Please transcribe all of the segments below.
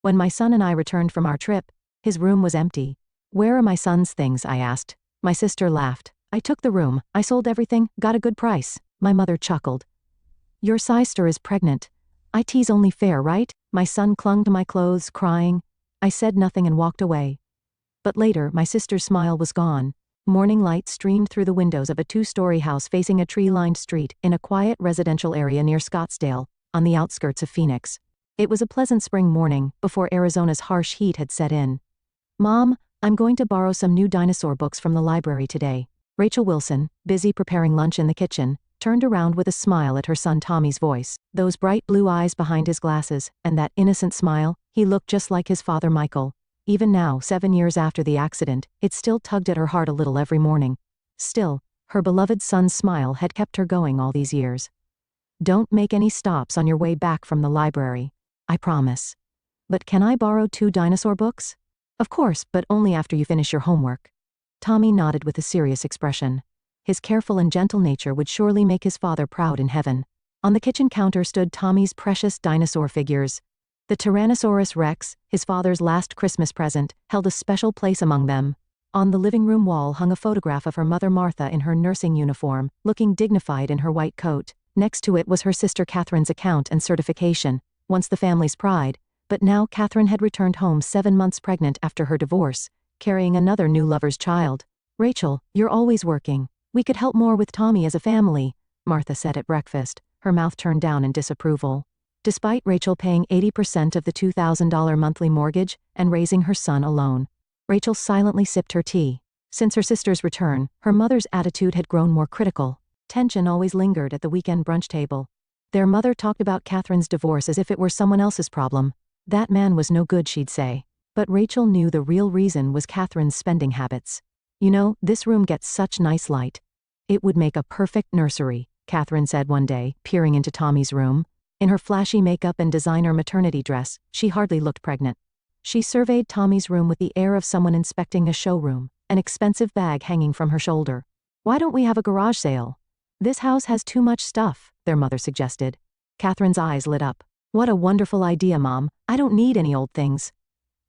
When my son and I returned from our trip, his room was empty. "Where are my son's things?" I asked. My sister laughed. "I took the room, I sold everything, got a good price." My mother chuckled. "Your sister is pregnant. I tease only fair, right?" My son clung to my clothes, crying. I said nothing and walked away. But later, my sister's smile was gone. Morning light streamed through the windows of a 2-story house facing a tree-lined street in a quiet residential area near Scottsdale, on the outskirts of Phoenix. It was a pleasant spring morning, before Arizona's harsh heat had set in. "Mom, I'm going to borrow some new dinosaur books from the library today." Rachel Wilson, busy preparing lunch in the kitchen, turned around with a smile at her son Tommy's voice. Those bright blue eyes behind his glasses, and that innocent smile, he looked just like his father Michael. Even now, 7 years after the accident, it still tugged at her heart a little every morning. Still, her beloved son's smile had kept her going all these years. "Don't make any stops on your way back from the library. I promise." "But can I borrow 2 dinosaur books?" "Of course, but only after you finish your homework." Tommy nodded with a serious expression. His careful and gentle nature would surely make his father proud in heaven. On the kitchen counter stood Tommy's precious dinosaur figures. The Tyrannosaurus Rex, his father's last Christmas present, held a special place among them. On the living room wall hung a photograph of her mother Martha in her nursing uniform, looking dignified in her white coat. Next to it was her sister Catherine's account and certification, once the family's pride, but now Catherine had returned home 7 months pregnant after her divorce, carrying another new lover's child. "Rachel, you're always working. We could help more with Tommy as a family," Martha said at breakfast, her mouth turned down in disapproval. Despite Rachel paying 80% of the $2,000 monthly mortgage and raising her son alone, Rachel silently sipped her tea. Since her sister's return, her mother's attitude had grown more critical. Tension always lingered at the weekend brunch table. Their mother talked about Catherine's divorce as if it were someone else's problem. That man was no good, she'd say. But Rachel knew the real reason was Catherine's spending habits. "You know, this room gets such nice light. It would make a perfect nursery," Catherine said one day, peering into Tommy's room. In her flashy makeup and designer maternity dress, she hardly looked pregnant. She surveyed Tommy's room with the air of someone inspecting a showroom, an expensive bag hanging from her shoulder. "Why don't we have a garage sale? This house has too much stuff," their mother suggested. Catherine's eyes lit up. "What a wonderful idea, Mom. I don't need any old things."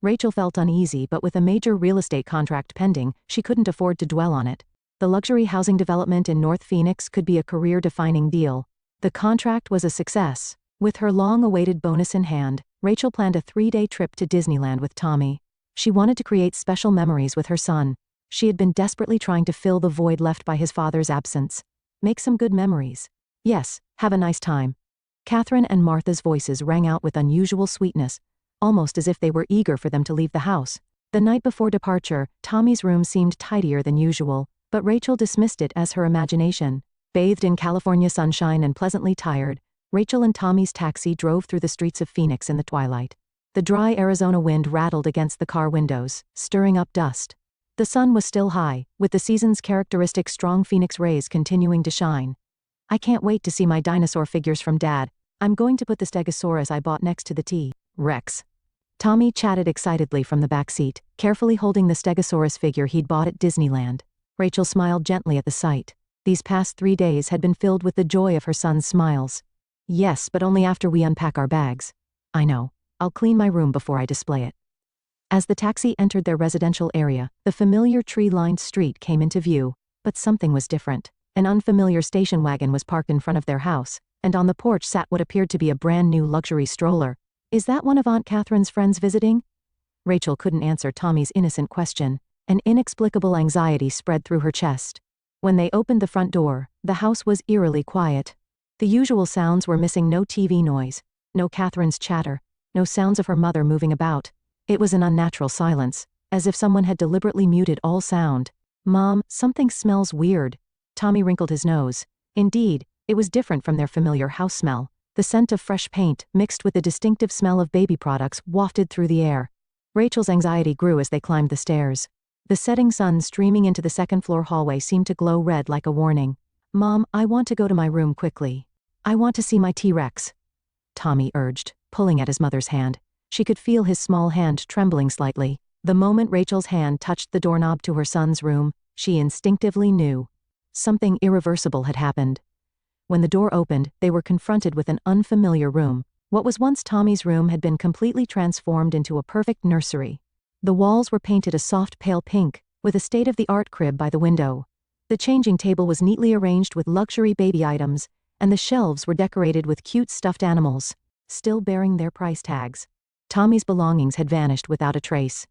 Rachel felt uneasy, but with a major real estate contract pending, she couldn't afford to dwell on it. The luxury housing development in North Phoenix could be a career-defining deal. The contract was a success. With her long-awaited bonus in hand, Rachel planned a 3-day trip to Disneyland with Tommy. She wanted to create special memories with her son. She had been desperately trying to fill the void left by his father's absence. Make some good memories. Yes, have a nice time. Catherine and Martha's voices rang out with unusual sweetness, almost as if they were eager for them to leave the house. The night before departure, Tommy's room seemed tidier than usual, but Rachel dismissed it as her imagination. Bathed in California sunshine and pleasantly tired, Rachel and Tommy's taxi drove through the streets of Phoenix in the twilight. The dry Arizona wind rattled against the car windows, stirring up dust. The sun was still high, with the season's characteristic strong Phoenix rays continuing to shine. "I can't wait to see my dinosaur figures from Dad. I'm going to put the Stegosaurus I bought next to the T-Rex." Tommy chatted excitedly from the back seat, carefully holding the Stegosaurus figure he'd bought at Disneyland. Rachel smiled gently at the sight. These past 3 days had been filled with the joy of her son's smiles. "Yes, but only after we unpack our bags." "I know. I'll clean my room before I display it." As the taxi entered their residential area, the familiar tree-lined street came into view, but something was different. An unfamiliar station wagon was parked in front of their house, and on the porch sat what appeared to be a brand-new luxury stroller. "Is that one of Aunt Catherine's friends visiting?" Rachel couldn't answer Tommy's innocent question. An inexplicable anxiety spread through her chest. When they opened the front door, the house was eerily quiet. The usual sounds were missing: no TV noise, no Catherine's chatter, no sounds of her mother moving about. It was an unnatural silence, as if someone had deliberately muted all sound. "Mom, something smells weird." Tommy wrinkled his nose. Indeed, it was different from their familiar house smell. The scent of fresh paint, mixed with the distinctive smell of baby products, wafted through the air. Rachel's anxiety grew as they climbed the stairs. The setting sun streaming into the second-floor hallway seemed to glow red like a warning. "Mom, I want to go to my room quickly. I want to see my T-Rex," Tommy urged, pulling at his mother's hand. She could feel his small hand trembling slightly. The moment Rachel's hand touched the doorknob to her son's room, she instinctively knew. Something irreversible had happened. When the door opened, they were confronted with an unfamiliar room. What was once Tommy's room had been completely transformed into a perfect nursery. The walls were painted a soft pale pink, with a state-of-the-art crib by the window. The changing table was neatly arranged with luxury baby items, and the shelves were decorated with cute stuffed animals, still bearing their price tags. Tommy's belongings had vanished without a trace.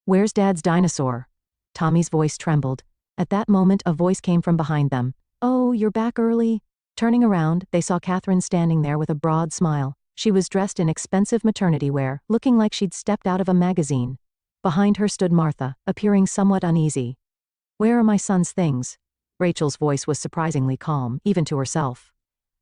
"Where's Dad's dinosaur?" Tommy's voice trembled. At that moment a voice came from behind them. "Oh, you're back early?" Turning around, they saw Catherine standing there with a broad smile. She was dressed in expensive maternity wear, looking like she'd stepped out of a magazine. Behind her stood Martha, appearing somewhat uneasy. "Where are my son's things?" Rachel's voice was surprisingly calm, even to herself.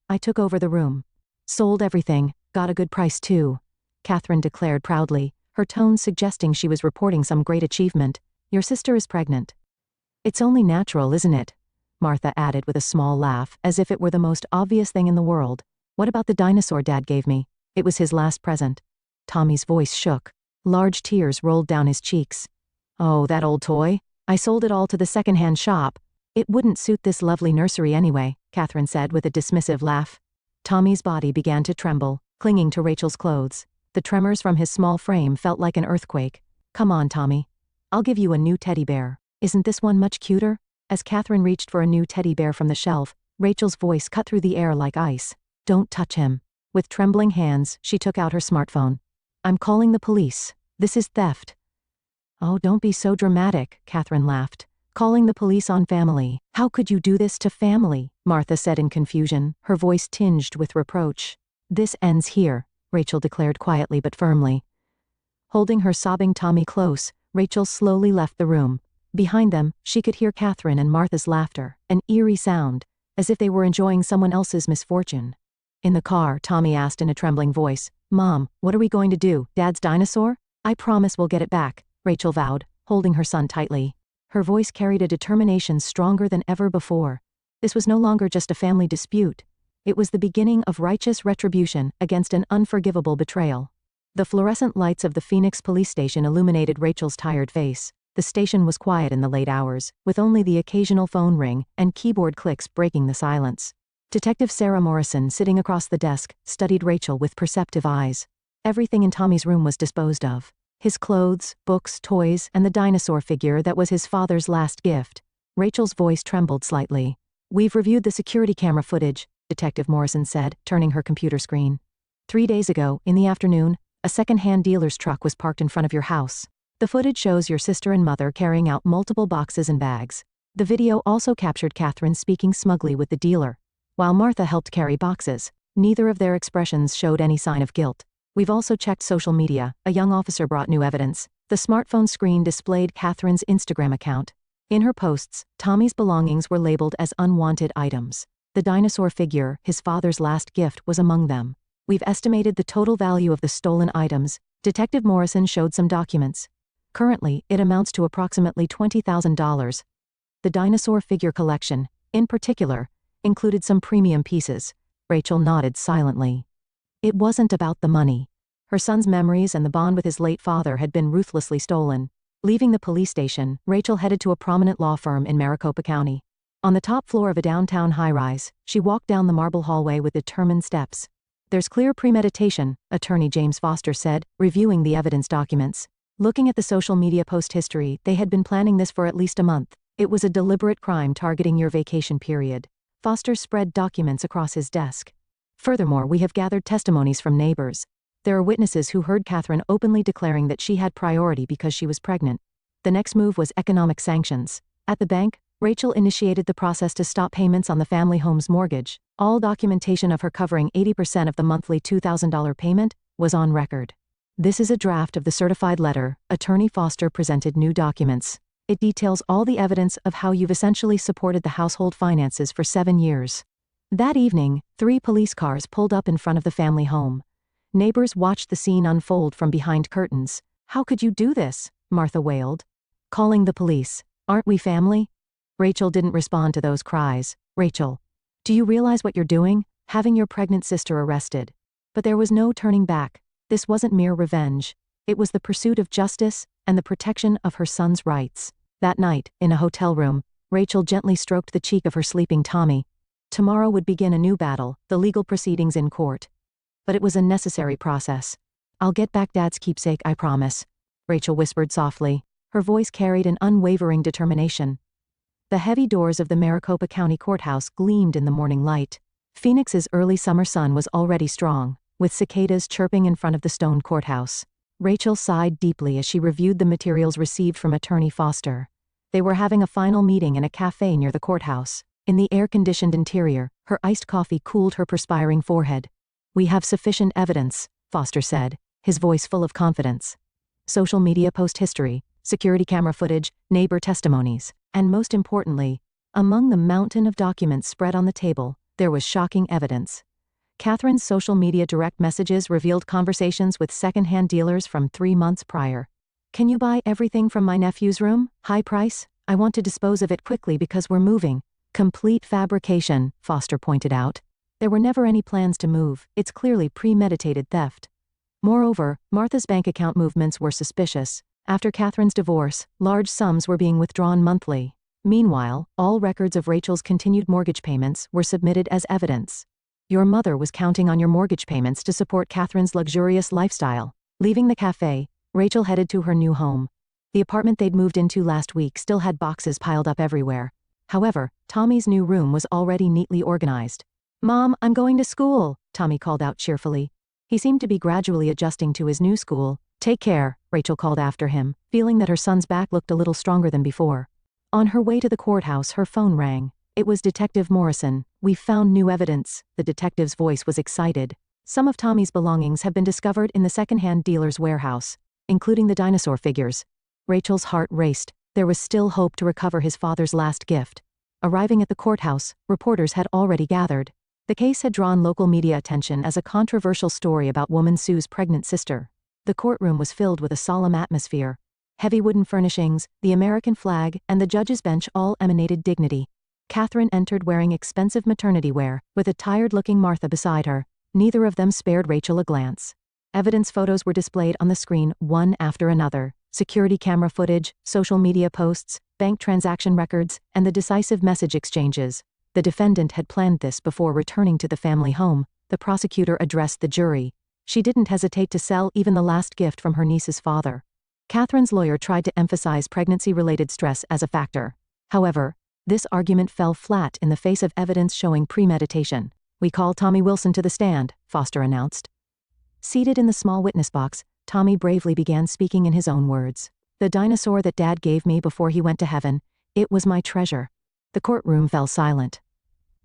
"I took over the room. Sold everything, got a good price too," Catherine declared proudly, her tone suggesting she was reporting some great achievement. "Your sister is pregnant." "It's only natural, isn't it?" Martha added with a small laugh, as if it were the most obvious thing in the world. "What about the dinosaur Dad gave me? It was his last present." Tommy's voice shook. Large tears rolled down his cheeks. "Oh, that old toy? I sold it all to the second-hand shop. It wouldn't suit this lovely nursery anyway," Catherine said with a dismissive laugh. Tommy's body began to tremble, clinging to Rachel's clothes. The tremors from his small frame felt like an earthquake. "Come on, Tommy. I'll give you a new teddy bear. Isn't this one much cuter?" As Catherine reached for a new teddy bear from the shelf, Rachel's voice cut through the air like ice. "Don't touch him." With trembling hands, she took out her smartphone. "I'm calling the police. This is theft." "Oh, don't be so dramatic," Catherine laughed. "Calling the police on family. How could you do this to family?" Martha said in confusion, her voice tinged with reproach. "This ends here," Rachel declared quietly but firmly. Holding her sobbing Tommy close, Rachel slowly left the room. Behind them, she could hear Catherine and Martha's laughter, an eerie sound, as if they were enjoying someone else's misfortune. In the car, Tommy asked in a trembling voice, "Mom, what are we going to do? Dad's dinosaur?" "I promise we'll get it back," Rachel vowed, holding her son tightly. Her voice carried a determination stronger than ever before. This was no longer just a family dispute. It was the beginning of righteous retribution against an unforgivable betrayal. The fluorescent lights of the Phoenix police station illuminated Rachel's tired face. The station was quiet in the late hours, with only the occasional phone ring and keyboard clicks breaking the silence. Detective Sarah Morrison, sitting across the desk, studied Rachel with perceptive eyes. Everything in Tommy's room was disposed of. His clothes, books, toys, and the dinosaur figure that was his father's last gift. Rachel's voice trembled slightly. "We've reviewed the security camera footage," Detective Morrison said, turning her computer screen. 3 days ago, in the afternoon, a second-hand dealer's truck was parked in front of your house. The footage shows your sister and mother carrying out multiple boxes and bags. The video also captured Catherine speaking smugly with the dealer, while Martha helped carry boxes. Neither of their expressions showed any sign of guilt. "We've also checked social media," a young officer brought new evidence. The smartphone screen displayed Catherine's Instagram account. In her posts, Tommy's belongings were labeled as unwanted items. The dinosaur figure, his father's last gift, was among them. "We've estimated the total value of the stolen items." Detective Morrison showed some documents. "Currently, it amounts to approximately $20,000. The dinosaur figure collection, in particular, included some premium pieces." Rachel nodded silently. It wasn't about the money. Her son's memories and the bond with his late father had been ruthlessly stolen. Leaving the police station, Rachel headed to a prominent law firm in Maricopa County. On the top floor of a downtown high-rise, she walked down the marble hallway with determined steps. "There's clear premeditation," Attorney James Foster said, reviewing the evidence documents. Looking at the social media post history, they had been planning this for at least a month. "It was a deliberate crime targeting your vacation period." Foster spread documents across his desk. "Furthermore, we have gathered testimonies from neighbors. There are witnesses who heard Catherine openly declaring that she had priority because she was pregnant." The next move was economic sanctions. At the bank, Rachel initiated the process to stop payments on the family home's mortgage. All documentation of her covering 80% of the monthly $2,000 payment was on record. "This is a draft of the certified letter." Attorney Foster presented new documents. "It details all the evidence of how you've essentially supported the household finances for 7 years. That evening, 3 police cars pulled up in front of the family home. Neighbors watched the scene unfold from behind curtains. "How could you do this?" Martha wailed. "Calling the police. Aren't we family?" Rachel didn't respond to those cries. "Rachel, do you realize what you're doing? Having your pregnant sister arrested." But there was no turning back. This wasn't mere revenge. It was the pursuit of justice and the protection of her son's rights. That night, in a hotel room, Rachel gently stroked the cheek of her sleeping Tommy. Tomorrow would begin a new battle, the legal proceedings in court. but it was a necessary process. I'll get back Dad's keepsake, I promise, Rachel whispered softly. Her voice carried an unwavering determination. The heavy doors of the Maricopa County Courthouse gleamed in the morning light. Phoenix's early summer sun was already strong, with cicadas chirping in front of the stone courthouse. Rachel sighed deeply as she reviewed the materials received from Attorney Foster. They were having a final meeting in a cafe near the courthouse. In the air-conditioned interior, her iced coffee cooled her perspiring forehead. "We have sufficient evidence," Foster said, his voice full of confidence. "Social media post history, security camera footage, neighbor testimonies, and most importantly, among the mountain of documents spread on the table, there was shocking evidence. Catherine's social media direct messages revealed conversations with second-hand dealers from 3 months prior. "Can you buy everything from my nephew's room? High price? I want to dispose of it quickly because we're moving." "Complete fabrication," Foster pointed out. "There were never any plans to move. It's clearly premeditated theft." Moreover, Martha's bank account movements were suspicious. After Catherine's divorce, large sums were being withdrawn monthly. Meanwhile, all records of Rachel's continued mortgage payments were submitted as evidence. "Your mother was counting on your mortgage payments to support Catherine's luxurious lifestyle." Leaving the cafe, Rachel headed to her new home. The apartment they'd moved into last week still had boxes piled up everywhere. However, Tommy's new room was already neatly organized. "Mom, I'm going to school," Tommy called out cheerfully. He seemed to be gradually adjusting to his new school. "Take care," Rachel called after him, feeling that her son's back looked a little stronger than before. On her way to the courthouse, her phone rang. It was Detective Morrison. "We've found new evidence." The detective's voice was excited. Some of Tommy's belongings have been discovered in the second-hand dealer's warehouse, including the dinosaur figures. Rachel's heart raced. There was still hope to recover his father's last gift. Arriving at the courthouse, reporters had already gathered. The case had drawn local media attention as a controversial story about woman Sue's pregnant sister. The courtroom was filled with a solemn atmosphere. Heavy wooden furnishings, the American flag, and the judge's bench all emanated dignity. Catherine entered wearing expensive maternity wear, with a tired-looking Martha beside her. Neither of them spared Rachel a glance. Evidence photos were displayed on the screen, one after another. Security camera footage, social media posts, bank transaction records, and the decisive message exchanges. The defendant had planned this before returning to the family home. The prosecutor addressed the jury. She didn't hesitate to sell even the last gift from her niece's father. Catherine's lawyer tried to emphasize pregnancy-related stress as a factor. However, this argument fell flat in the face of evidence showing premeditation. "We call Tommy Wilson to the stand," Foster announced. Seated in the small witness box, Tommy bravely began speaking in his own words. "The dinosaur that Dad gave me before he went to heaven, it was my treasure." The courtroom fell silent.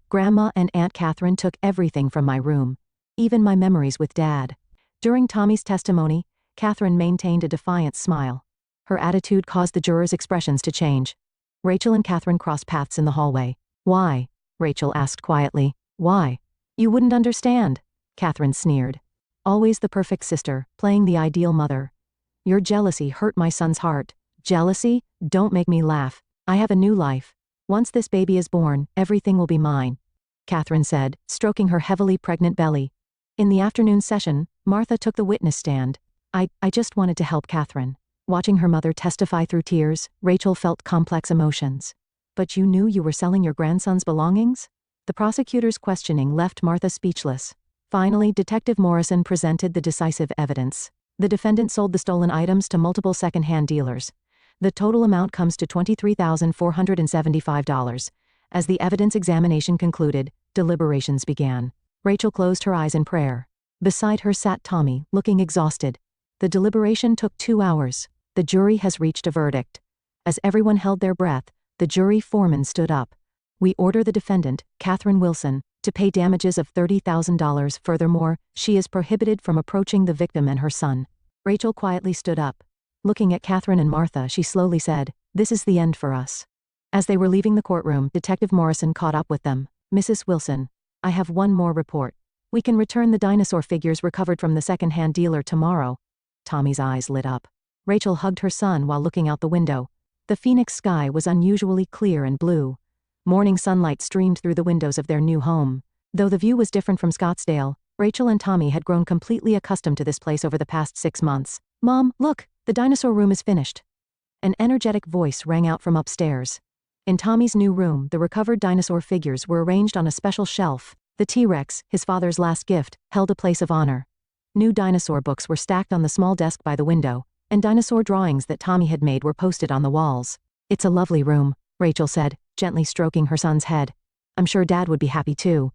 "Grandma and Aunt Catherine took everything from my room, even my memories with Dad." During Tommy's testimony, Catherine maintained a defiant smile. Her attitude caused the jurors' expressions to change. Rachel and Catherine crossed paths in the hallway. "Why?" Rachel asked quietly. "Why?" "You wouldn't understand," Catherine sneered. "Always the perfect sister, playing the ideal mother. Your jealousy hurt my son's heart." "Jealousy? Don't make me laugh. I have a new life. Once this baby is born, everything will be mine," Catherine said, stroking her heavily pregnant belly. In the afternoon session, Martha took the witness stand. I just wanted to help Catherine." Watching her mother testify through tears, Rachel felt complex emotions. "But you knew you were selling your grandson's belongings?" The prosecutor's questioning left Martha speechless. Finally, Detective Morrison presented the decisive evidence. The defendant sold the stolen items to multiple second-hand dealers. The total amount comes to $23,475. As the evidence examination concluded, deliberations began. Rachel closed her eyes in prayer. Beside her sat Tommy, looking exhausted. The deliberation took 2 hours. The jury has reached a verdict. As everyone held their breath, the jury foreman stood up. "We order the defendant, Catherine Wilson, to pay damages of $30,000. Furthermore, she is prohibited from approaching the victim and her son." Rachel quietly stood up. Looking at Catherine and Martha, she slowly said, "This is the end for us." As they were leaving the courtroom, Detective Morrison caught up with them. "Mrs. Wilson, I have one more report. We can return the dinosaur figures recovered from the second-hand dealer tomorrow." Tommy's eyes lit up. Rachel hugged her son while looking out the window. The Phoenix sky was unusually clear and blue. Morning sunlight streamed through the windows of their new home. Though the view was different from Scottsdale, Rachel and Tommy had grown completely accustomed to this place over the past 6 months. "Mom, look, the dinosaur room is finished." An energetic voice rang out from upstairs. In Tommy's new room, the recovered dinosaur figures were arranged on a special shelf, The T-Rex, his father's last gift, held a place of honor. New dinosaur books were stacked on the small desk by the window, and dinosaur drawings that Tommy had made were posted on the walls. "It's a lovely room," Rachel said, gently stroking her son's head. "I'm sure Dad would be happy too."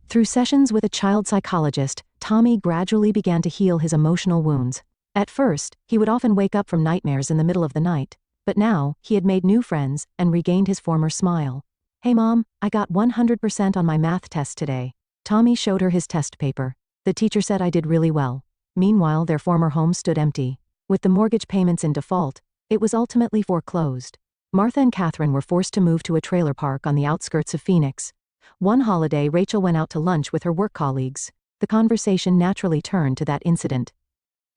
Through sessions with a child psychologist, Tommy gradually began to heal his emotional wounds. At first, he would often wake up from nightmares in the middle of the night, but now, he had made new friends and regained his former smile. "Hey Mom, I got 100% on my math test today." Tommy showed her his test paper. "The teacher said I did really well." Meanwhile, their former home stood empty. With the mortgage payments in default, it was ultimately foreclosed. Martha and Catherine were forced to move to a trailer park on the outskirts of Phoenix. One holiday, Rachel went out to lunch with her work colleagues. The conversation naturally turned to that incident.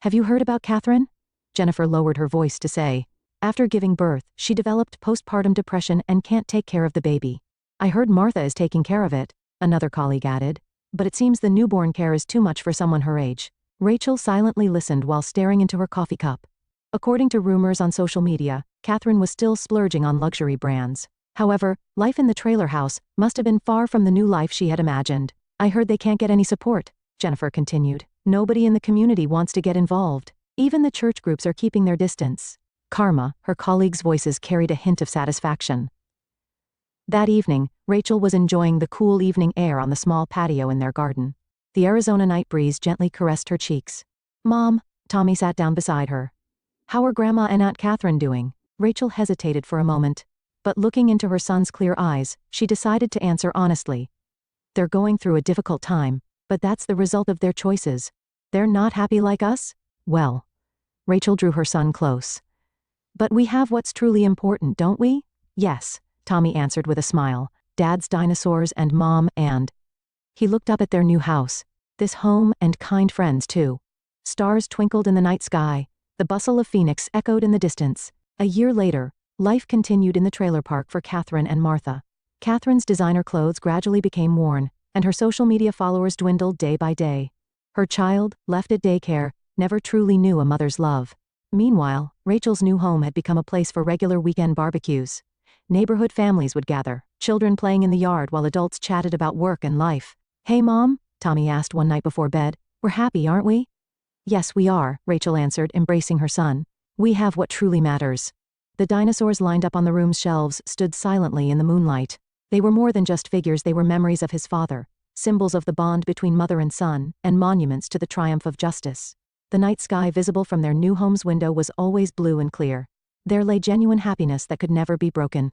"Have you heard about Catherine?" Jennifer lowered her voice to say. "After giving birth, she developed postpartum depression and can't take care of the baby." "I heard Martha is taking care of it," another colleague added. "But it seems the newborn care is too much for someone her age." Rachel silently listened while staring into her coffee cup. According to rumors on social media, Catherine was still splurging on luxury brands. However, life in the trailer house must have been far from the new life she had imagined. "I heard they can't get any support," Jennifer continued. "Nobody in the community wants to get involved. Even the church groups are keeping their distance." "Karma," her colleagues' voices carried a hint of satisfaction. That evening, Rachel was enjoying the cool evening air on the small patio in their garden. The Arizona night breeze gently caressed her cheeks. "Mom," Tommy sat down beside her. "How are Grandma and Aunt Catherine doing?" Rachel hesitated for a moment. But looking into her son's clear eyes, she decided to answer honestly. "They're going through a difficult time, but that's the result of their choices. They're not happy like us?" "Well." Rachel drew her son close. "But we have what's truly important, don't we?" "Yes," Tommy answered with a smile. "Dad's dinosaurs and Mom and..." He looked up at their new house. This home and kind friends too. Stars twinkled in the night sky. The bustle of Phoenix echoed in the distance. A year later, life continued in the trailer park for Catherine and Martha. Catherine's designer clothes gradually became worn, and her social media followers dwindled day by day. Her child, left at daycare, never truly knew a mother's love. Meanwhile, Rachel's new home had become a place for regular weekend barbecues. Neighborhood families would gather, children playing in the yard while adults chatted about work and life. "Hey Mom," Tommy asked one night before bed, "we're happy, aren't we?" "Yes, we are," Rachel answered, embracing her son. "We have what truly matters." The dinosaurs lined up on the room's shelves stood silently in the moonlight. They were more than just figures, they were memories of his father, symbols of the bond between mother and son, and monuments to the triumph of justice. The night sky visible from their new home's window was always blue and clear. There lay genuine happiness that could never be broken.